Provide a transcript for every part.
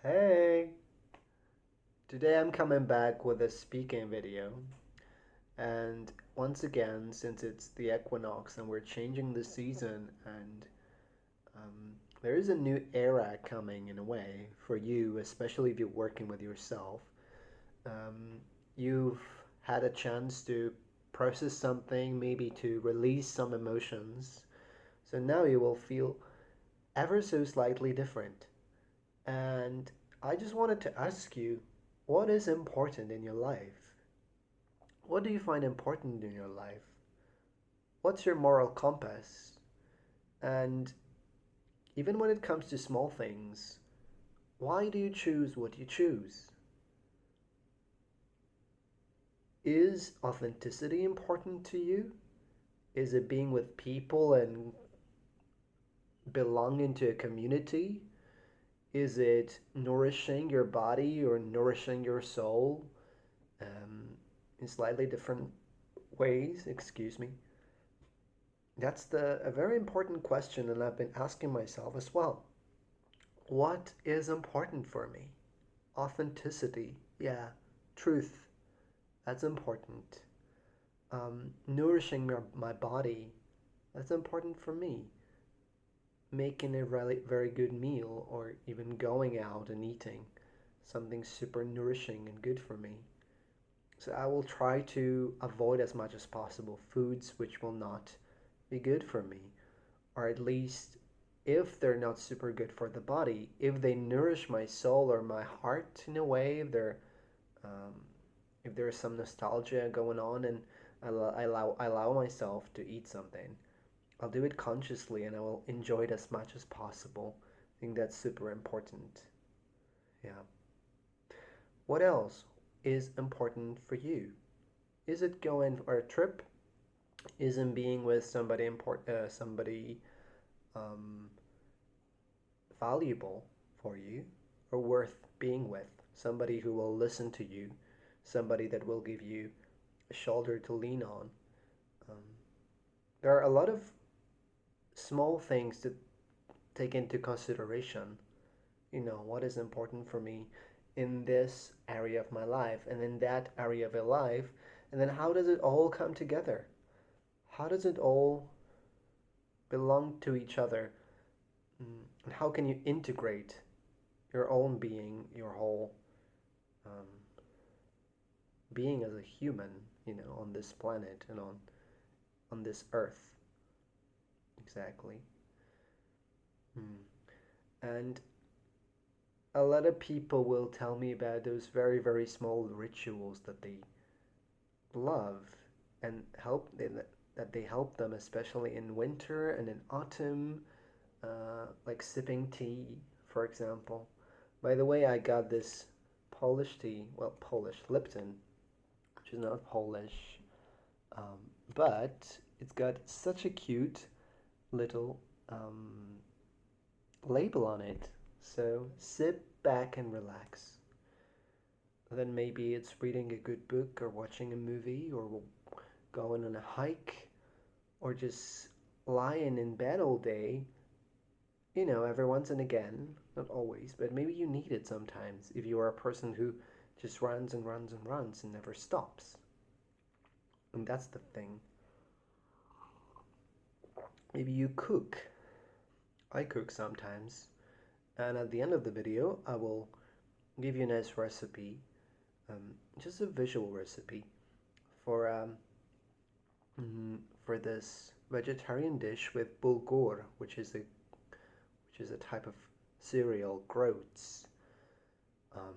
Hey, today I'm coming back with a speaking video. And once again, since it's the equinox and we're changing the season, and there is a new era coming in a way for you, especially if you're working with yourself. Um, you've had a chance to process something, maybe to release some emotions. So now you will feel ever so slightly different. And I just wanted to ask you, what is important in your life? What do you find important in your life? What's your moral compass? And even when it comes to small things, why do you choose what you choose? Is authenticity important to you? Is it being with people and belonging to a community? Is it nourishing your body or nourishing your soul in slightly different ways? Excuse me. That's a very important question, and I've been asking myself as well. What is important for me? Authenticity, yeah. Truth, that's important. Nourishing my body, that's important for me. Making a really very good meal, or even going out and eating something super nourishing and good for me. So I will try to avoid as much as possible foods which will not be good for me, or at least if they're not super good for the body, if they nourish my soul or my heart in a way, um, if there's some nostalgia going on and I allow myself to eat something, I'll do it consciously and I will enjoy it as much as possible. I think that's super important. Yeah. What else is important for you? Is it going for a trip? Is it being with somebody um, valuable for you or worth being with? Somebody who will listen to you, somebody that will give you a shoulder to lean on. Um, there are a lot of small things to take into consideration. You know, what is important for me in this area of my life and in that area of your life, and then how does it all come together? How does it all belong to each other? And how can you integrate your own being, your whole um, being as a human, on this planet and on this earth? Exactly. Mm. And a lot of people will tell me about those very, very small rituals that they love and that they help them, especially in winter and in autumn, like sipping tea, for example. By the way, I got this Polish tea, well, Polish Lipton, which is not Polish, um, but it's got such a cute little label on it. So sit back and relax. Then maybe it's reading a good book or watching a movie or going on a hike or just lying in bed all day. Every once and again, not always, but maybe you need it sometimes if you are a person who just runs and runs and runs and never stops. And that's the thing. Maybe you cook. I cook sometimes. And at the end of the video, I will give you a nice recipe, just a visual recipe for for this vegetarian dish with bulgur, which is a type of cereal, groats. Um,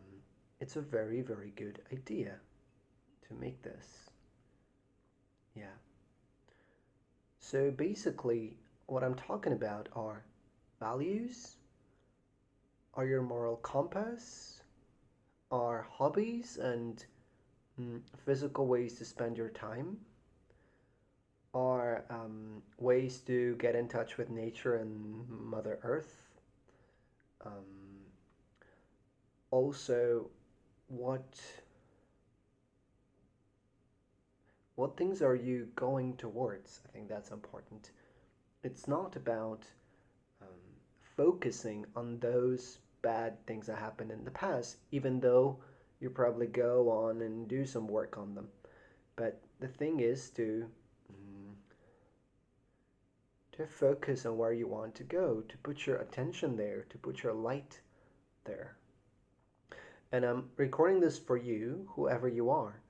it's a very, very good idea to make this. Yeah. So basically, what I'm talking about are values, are your moral compass, are hobbies and physical ways to spend your time, are ways to get in touch with nature and Mother Earth. Um, Also, what what things are you going towards? I think that's important. It's not about um, focusing on those. bad things that happened in the past, even though you probably go on and do some work on them. But the thing is to focus on where you want to go, to put your attention there, to put your light there. And I'm recording this for you, whoever you are,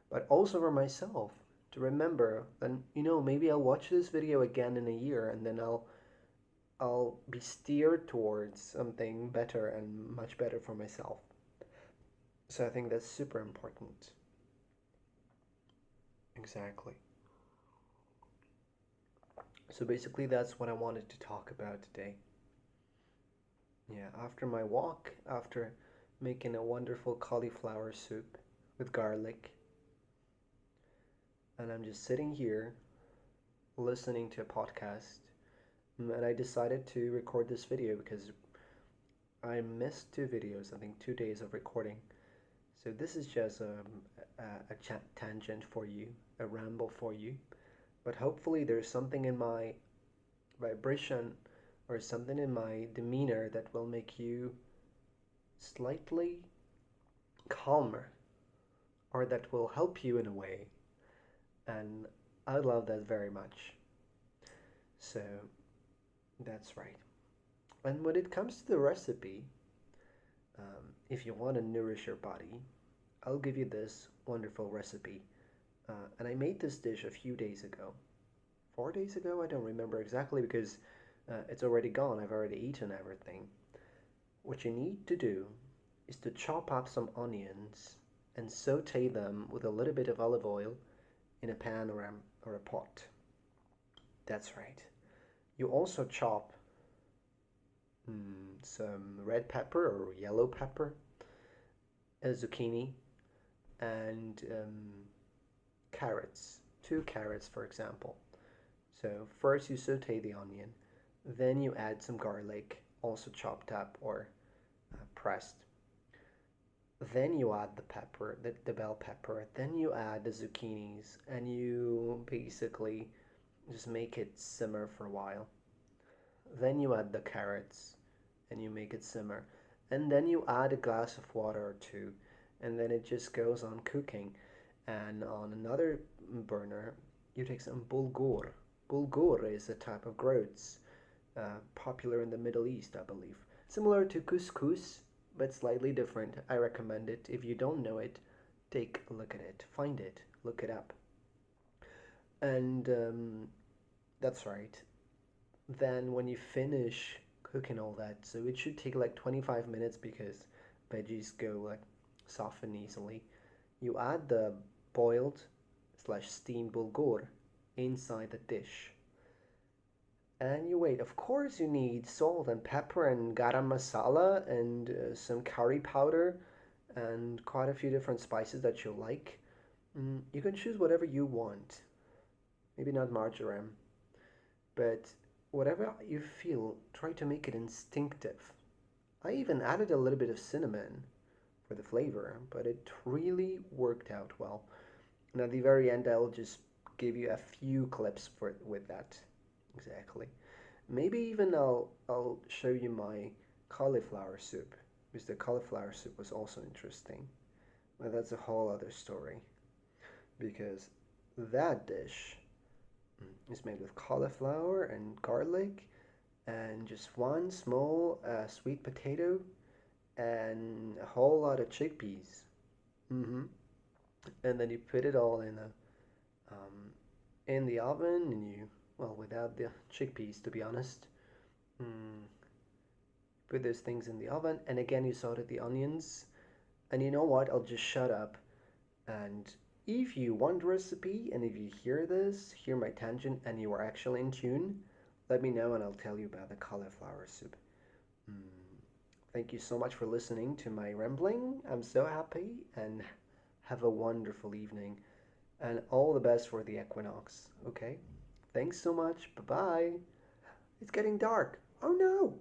but also for myself to remember. And maybe I'll watch this video again in a year, and then I'll be steered towards something better and much better for myself. So I think that's super important. Exactly. So basically, that's what I wanted to talk about today. Yeah, after my walk, after making a wonderful cauliflower soup with garlic, and I'm just sitting here listening to a podcast, and I decided to record this video because I missed 2 videos, I think 2 days of recording. So this is just a tangent for you, a ramble for you. But hopefully there's something in my vibration or something in my demeanor that will make you slightly calmer, or that will help you in a way. And I love that very much. So that's right. And when it comes to the recipe, if you want to nourish your body, I'll give you this wonderful recipe. And I made this dish a few days ago. 4 days ago? I don't remember exactly because it's already gone. I've already eaten everything. What you need to do is to chop up some onions and saute them with a little bit of olive oil in a pan or a pot. That's right. You also chop some red pepper or yellow pepper, a zucchini, and carrots. 2 carrots, for example. So first you saute the onion, then you add some garlic, also chopped up or pressed. Then you add the pepper, the bell pepper. Then you add the zucchinis, and you basically just make it simmer for a while. Then you add the carrots, and you make it simmer. And then you add a glass of water or two, and then it just goes on cooking. And on another burner, you take some bulgur. Bulgur is a type of groats, popular in the Middle East, I believe. Similar to couscous, but slightly different. I recommend it. If you don't know it, take a look at it. Find it. Look it up. And that's right. Then when you finish cooking all that, so it should take like 25 minutes because veggies go like soften easily. You add the boiled slash steamed bulgur inside the dish. And you wait. Of course, you need salt and pepper and garam masala and some curry powder and quite a few different spices that you like. You can choose whatever you want. Maybe not marjoram, but whatever you feel, try to make it instinctive. I even added a little bit of cinnamon for the flavor, but it really worked out well. And at the very end, I'll just give you a few clips with that. Exactly. Maybe even I'll show you my cauliflower soup, because the cauliflower soup was also interesting. But that's a whole other story, because that dish is made with cauliflower and garlic and just one small sweet potato and a whole lot of chickpeas. Mm-hmm. And then you put it all in the oven, and without the chickpeas, to be honest. Mm, put those things in the oven, and again you sauteed the onions. And you know what? I'll just shut up. And if you want the recipe, and if you hear my tangent, and you are actually in tune, let me know, and I'll tell you about the cauliflower soup. Thank you so much for listening to my rambling. I'm so happy, and have a wonderful evening, and all the best for the equinox. Okay? Thanks so much. Bye bye. It's getting dark. Oh no!